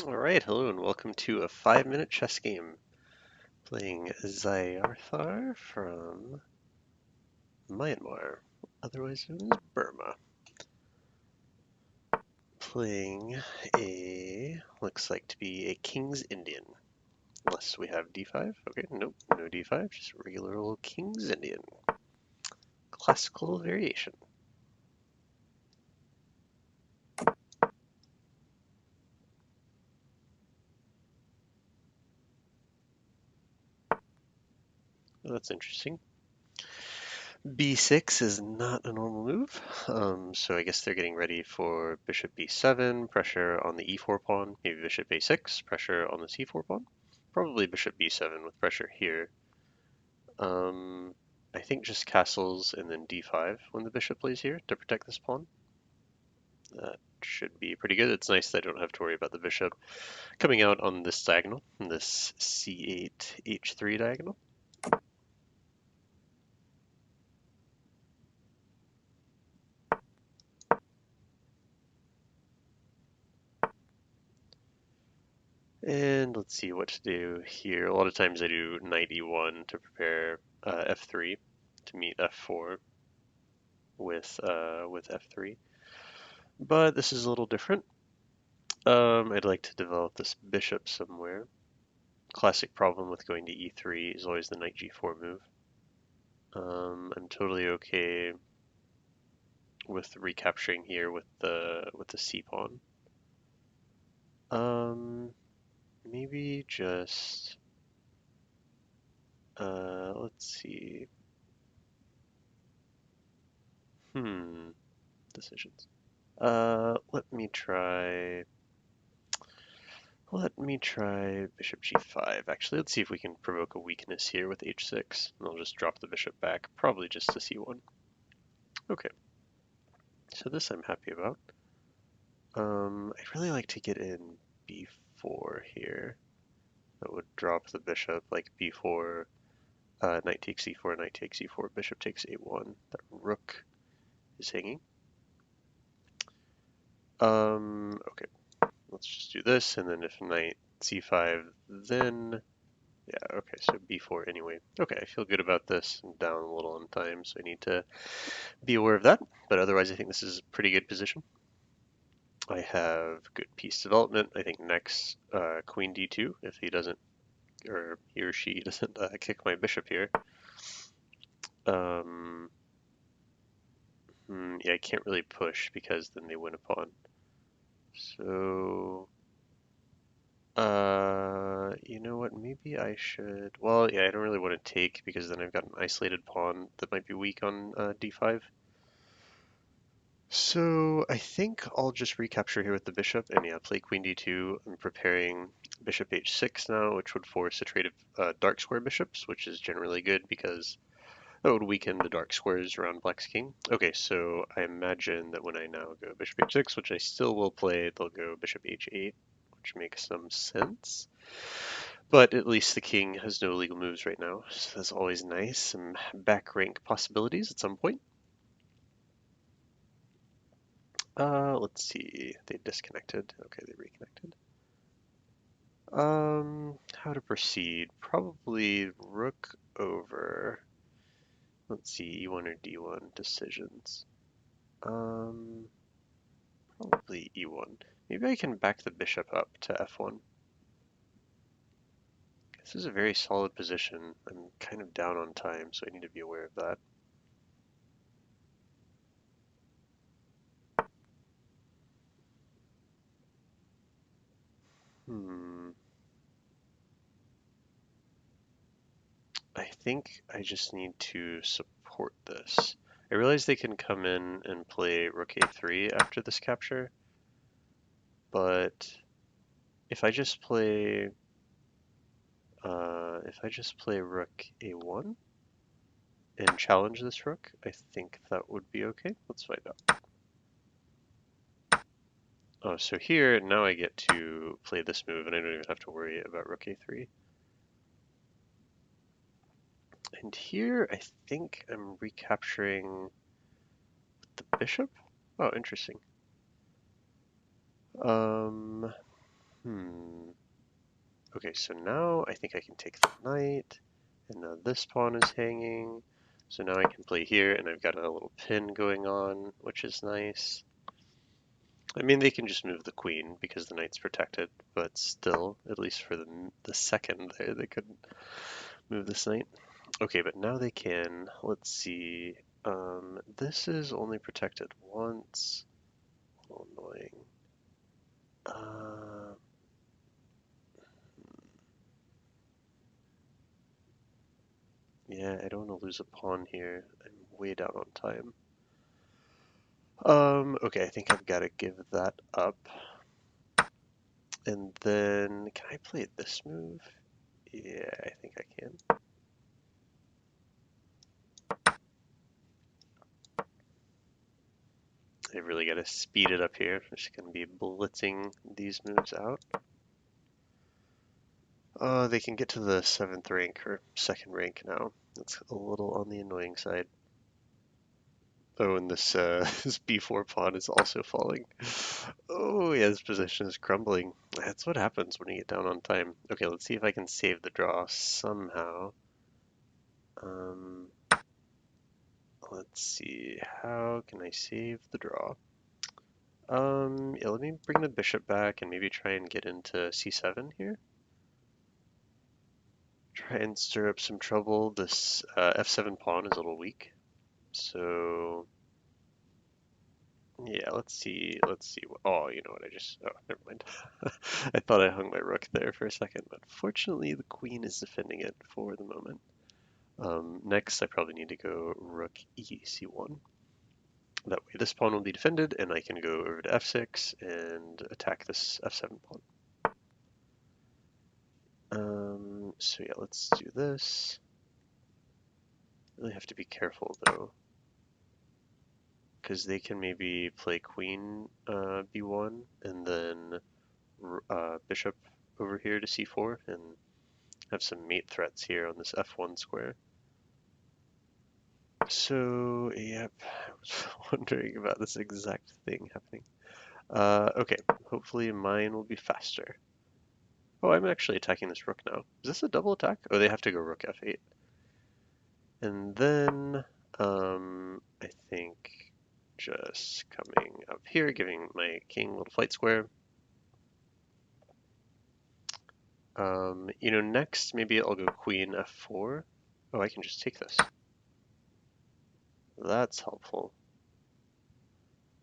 Alright, hello and welcome to a 5-minute chess game. Playing Zeyar Thar from Myanmar, otherwise known as Burma. Playing looks like to be a King's Indian. Unless we have d5. Okay, nope, no d5, just regular old King's Indian. Classical variation. Oh, that's interesting. b6 is not a normal move, so I guess they're getting ready for bishop b7, pressure on the e4 pawn, maybe bishop a6, pressure on the c4 pawn, probably bishop b7 with pressure here. I think just castles and then d5 when the bishop plays here to protect this pawn. That should be pretty good. It's nice that I don't have to worry about the bishop coming out on this diagonal, this c8, h3 diagonal. And let's see what to do here. A lot of times I do knight e1 to prepare f3 to meet f4 with f3. But this is a little different. I'd like to develop this bishop somewhere. Classic problem with going to e3 is always the knight g4 move. I'm totally okay with recapturing here with the c pawn. Maybe just let's see. Decisions. Let me try bishop g5. Actually, let's see if we can provoke a weakness here with h6. And I'll just drop the bishop back, probably just to c1. Okay. So this I'm happy about. I'd really like to get in b4 here. That would drop the bishop, like b4, knight takes e4, knight takes e4, bishop takes a1. That rook is hanging. Okay. Let's just do this, and then if knight c5, then yeah, okay, so b4 anyway. Okay, I feel good about this. I'm down a little on time, so I need to be aware of that. But otherwise, I think this is a pretty good position. I have good piece development. I think next, queen d2, if he doesn't, or he or she doesn't kick my bishop here. Yeah, I can't really push because then they win a pawn. So, you know what? Maybe I should. Well, yeah, I don't really want to take because then I've got an isolated pawn that might be weak on d5. So I think I'll just recapture here with the bishop and yeah, play queen d2. I'm preparing bishop h6 now, which would force a trade of dark square bishops, which is generally good because that would weaken the dark squares around black's king. Okay, so I imagine that when I now go bishop h6, which I still will play, they'll go bishop h8, which makes some sense. But at least the king has no legal moves right now, so that's always nice. Some back rank possibilities at some point. Let's see. They disconnected. Okay, they reconnected. How to proceed? Probably rook over. Let's see, E1 or D1 decisions. Probably E1. Maybe I can back the bishop up to F1. This is a very solid position. I'm kind of down on time, so I need to be aware of that. I think I just need to support this. I realize they can come in and play rook a3 after this capture, but if I just play rook a1 and challenge this rook, I think that would be okay. Let's find out. Oh, so here now I get to play this move, and I don't even have to worry about rook a3. And here I think I'm recapturing the bishop. Oh, interesting. Okay, so now I think I can take the knight, and now this pawn is hanging. So now I can play here, and I've got a little pin going on, which is nice. I mean, they can just move the queen because the knight's protected, but still, at least for the second there, they couldn't move this knight. Okay, but now they can. Let's see. This is only protected once. A little annoying. Uh, yeah, I don't want to lose a pawn here. I'm way down on time. Okay, I think I've got to give that up. And then, can I play this move? Yeah, I think I can. I really got to speed it up here. I'm just going to be blitzing these moves out. They can get to the 7th rank or 2nd rank now. That's a little on the annoying side. Oh, and this this b4 pawn is also falling. Oh, yeah, this position is crumbling. That's what happens when you get down on time. Okay, let's see if I can save the draw somehow. Let's see. How can I save the draw? Yeah, let me bring the bishop back and maybe try and get into c7 here. Try and stir up some trouble. This f7 pawn is a little weak. So yeah, let's see. Oh, you know what? Oh, never mind. I thought I hung my rook there for a second, but fortunately the queen is defending it for the moment. Next, I probably need to go rook e c1. That way this pawn will be defended, and I can go over to f6 and attack this f7 pawn. So yeah, let's do this. Really have to be careful though, because they can maybe play queen b1 and then bishop over here to c4 and have some mate threats here on this f1 square. So yep, I was wondering about this exact thing happening. Okay, hopefully mine will be faster. Oh, I'm actually attacking this rook now. Is this a double attack? Oh, they have to go rook f8. And then, I think just coming up here, giving my king a little flight square. Next, maybe I'll go queen f4. Oh, I can just take this. That's helpful.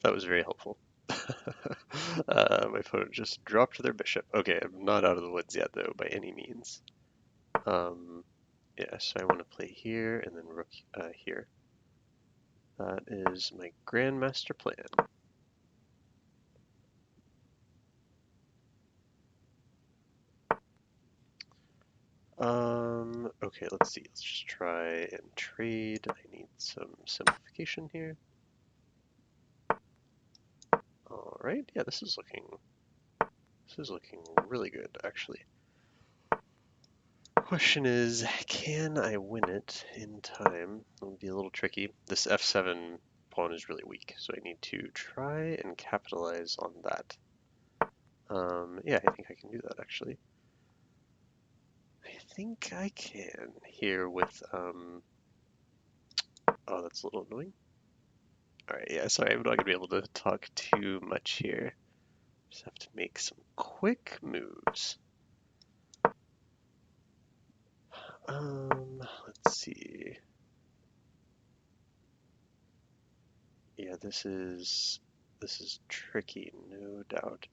That was very helpful. My opponent just dropped their bishop. Okay, I'm not out of the woods yet, though, by any means. Yeah, so I want to play here and then rook here. That is my grandmaster plan. Okay, let's see. Let's just try and trade. I need some simplification here. All right, yeah, this is looking really good, actually. Question is, can I win it in time? It'll be a little tricky. This f7 pawn is really weak, so I need to try and capitalize on that. Yeah, I think I can do that, actually. I think I can here with, oh, that's a little annoying. All right, yeah, sorry, I'm not gonna be able to talk too much here. Just have to make some quick moves. Let's see. Yeah, this is tricky, no doubt.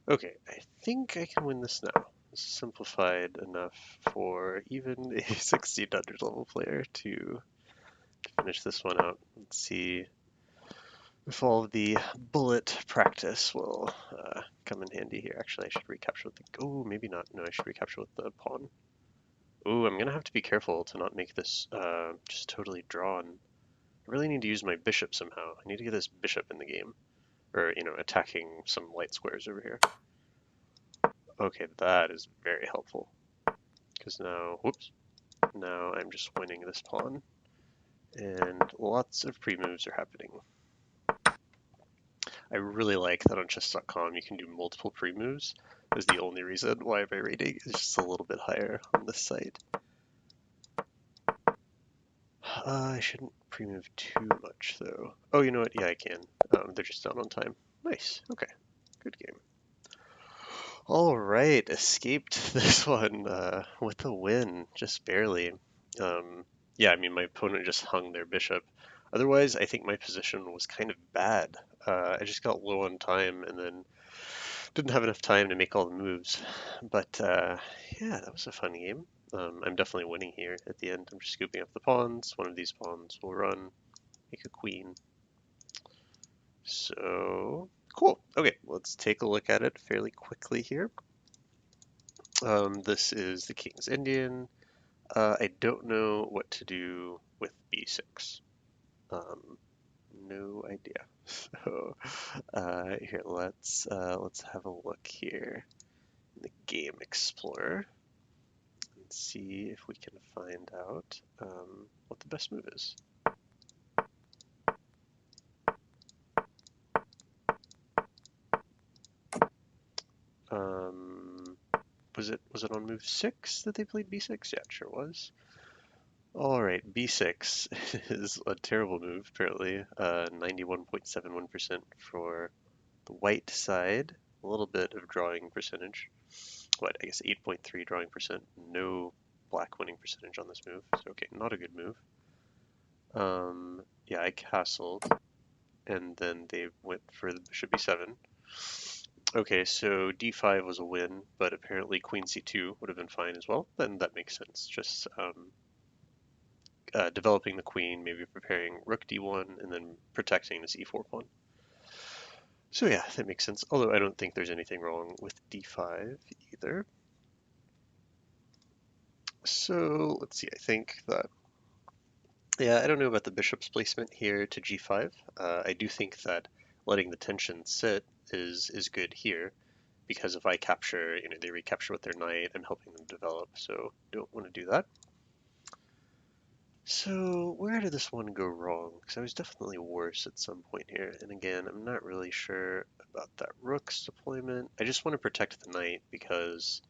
Okay, I think I can win this now. This is simplified enough for even a 1600 level player to finish this one out. Let's see if all of the bullet practice will come in handy here. Actually, I should recapture with the... Oh, maybe not. No, I should recapture with the pawn. Oh, I'm going to have to be careful to not make this just totally drawn. I really need to use my bishop somehow. I need to get this bishop in the game. Or, attacking some light squares over here. Okay, that is very helpful. Because now, whoops, now I'm just winning this pawn. And lots of pre-moves are happening. I really like that on chess.com you can do multiple pre-moves. Is the only reason why my rating is just a little bit higher on this site. I shouldn't pre-move too much though. Oh, you know what? Yeah, I can. They're just down on time. Nice. Okay. Good game. All right, escaped this one with a win, just barely. Yeah, I mean, my opponent just hung their bishop. Otherwise, I think my position was kind of bad. I just got low on time and then didn't have enough time to make all the moves. But yeah, that was a fun game. I'm definitely winning here at the end. I'm just scooping up the pawns. One of these pawns will run, make a queen. So, cool. Okay, let's take a look at it fairly quickly here. This is the King's Indian. I don't know what to do with b6. No idea. So here, let's have a look here in the Game Explorer and see if we can find out what the best move is. Was it on move 6 that they played b6? Yeah, it sure was. Alright, b6 is a terrible move, apparently. 91.71% for the white side. A little bit of drawing percentage. What, I guess 8.3 drawing percent. No black winning percentage on this move. So, okay, not a good move. Yeah, I castled, and then they went for the bishop b7. Okay, so d5 was a win, but apparently queen c2 would have been fine as well. Then that makes sense. Just developing the queen, maybe preparing rook d1, and then protecting this e4 pawn. So yeah, that makes sense. Although I don't think there's anything wrong with d5 either. So let's see, I think that, yeah, I don't know about the bishop's placement here to g5. I do think that letting the tension sit is good here, because if I capture, they recapture with their knight, I'm helping them develop, so don't want to do that. So where did this one go wrong? Because I was definitely worse at some point here. And again, I'm not really sure about that rook's deployment. I just want to protect the knight because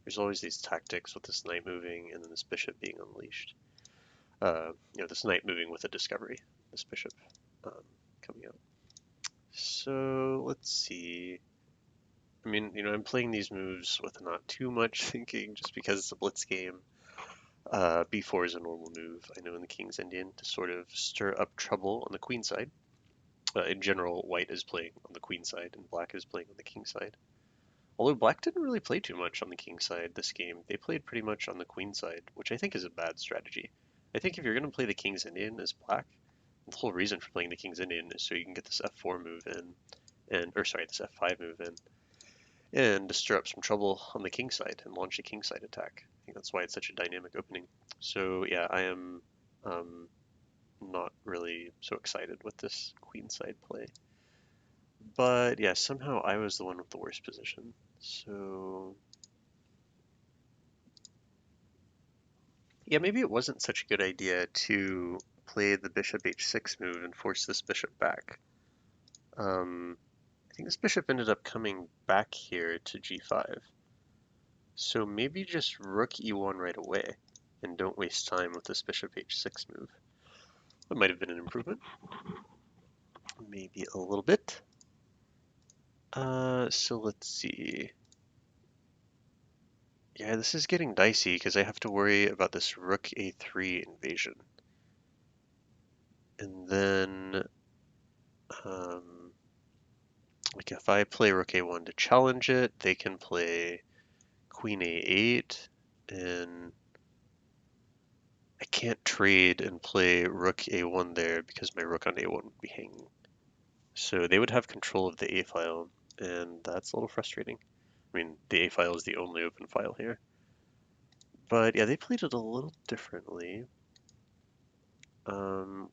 there's always these tactics with this knight moving and then this bishop being unleashed. This knight moving with a discovery, this bishop coming out. So let's see. I mean, I'm playing these moves with not too much thinking just because it's a blitz game. b4 is a normal move, I know, in the King's Indian to sort of stir up trouble on the queen side. In general, white is playing on the queen side and black is playing on the king side. Although black didn't really play too much on the king side this game. They played pretty much on the queen side, which I think is a bad strategy. I think if you're going to play the King's Indian as black, the whole reason for playing the King's Indian is so you can get this f4 move in, this f5 move in, and to stir up some trouble on the king side and launch a king side attack. I think that's why it's such a dynamic opening. So yeah, I am not really so excited with this queen side play. But yeah, somehow I was the one with the worst position. So yeah, maybe it wasn't such a good idea to play the bishop h6 move and force this bishop back. I think this bishop ended up coming back here to g5. So maybe just rook e1 right away and don't waste time with this bishop h6 move. That might have been an improvement. Maybe a little bit. So let's see. Yeah, this is getting dicey because I have to worry about this rook a3 invasion. And then, like if I play rook a1 to challenge it, they can play queen a8, and I can't trade and play rook a1 there because my rook on a1 would be hanging. So they would have control of the a file, and that's a little frustrating. I mean, the a file is the only open file here. But yeah, they played it a little differently.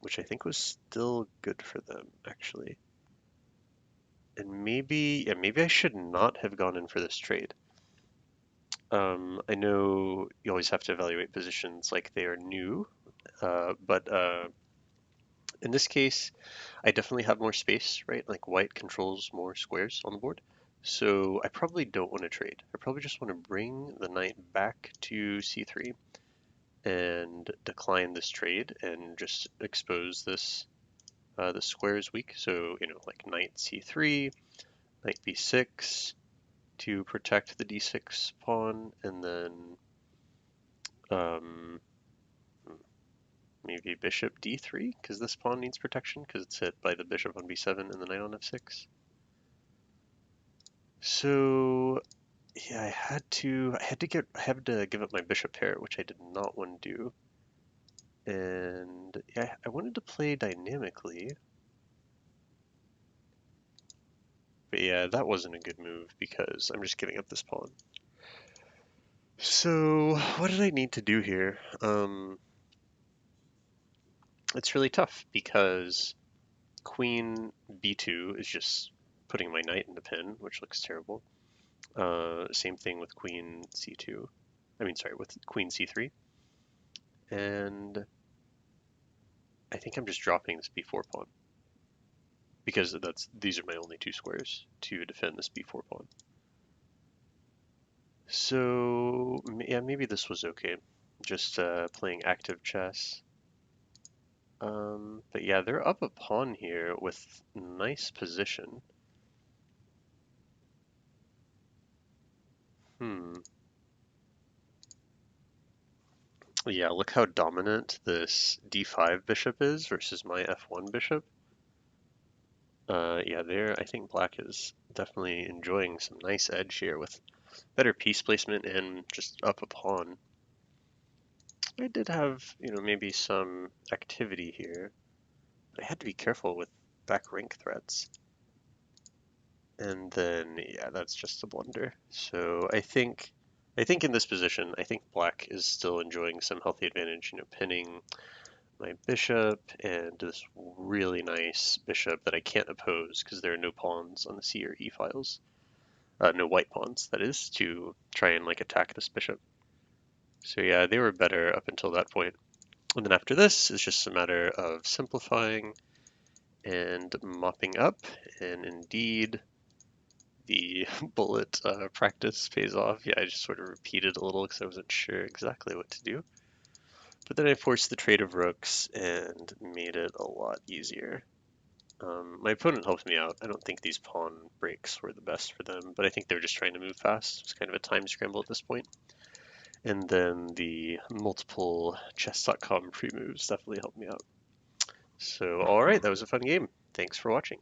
which I think was still good for them, actually. And maybe, yeah, maybe I should not have gone in for this trade. I know you always have to evaluate positions like they are new, but in this case, I definitely have more space, right? Like white controls more squares on the board. So I probably don't want to trade. I probably just want to bring the knight back to c3 and decline this trade and just expose this. The square is weak, so like knight c3, knight b6 to protect the d6 pawn, and then um, maybe bishop d3 because this pawn needs protection because it's hit by the bishop on b7 and the knight on f6. So yeah, I had to give up my bishop pair, which I did not want to do. And yeah, I wanted to play dynamically. But yeah, that wasn't a good move because I'm just giving up this pawn. So what did I need to do here? It's really tough because queen b2 is just putting my knight in the pin, which looks terrible. Same thing with queen c2. I mean, sorry, with queen c3. And I think I'm just dropping this b4 pawn because these are my only two squares to defend this b4 pawn. So yeah, maybe this was okay. Just playing active chess. But yeah, they're up a pawn here with nice position. Yeah, look how dominant this d5 bishop is versus my f1 bishop. Yeah, I think black is definitely enjoying some nice edge here with better piece placement and just up a pawn. I did have, maybe some activity here. I had to be careful with back rank threats. And then, yeah, that's just a blunder. So I think in this position, I think black is still enjoying some healthy advantage, pinning my bishop and this really nice bishop that I can't oppose because there are no pawns on the C or E files. No white pawns, that is, to try and like attack this bishop. So yeah, they were better up until that point. And then after this, it's just a matter of simplifying and mopping up. And indeed, the bullet practice pays off. Yeah, I just sort of repeated a little because I wasn't sure exactly what to do. But then I forced the trade of rooks and made it a lot easier. My opponent helped me out. I don't think these pawn breaks were the best for them, but I think they were just trying to move fast. It's kind of a time scramble at this point. And then the multiple chess.com pre-moves definitely helped me out. So, all right, that was a fun game. Thanks for watching.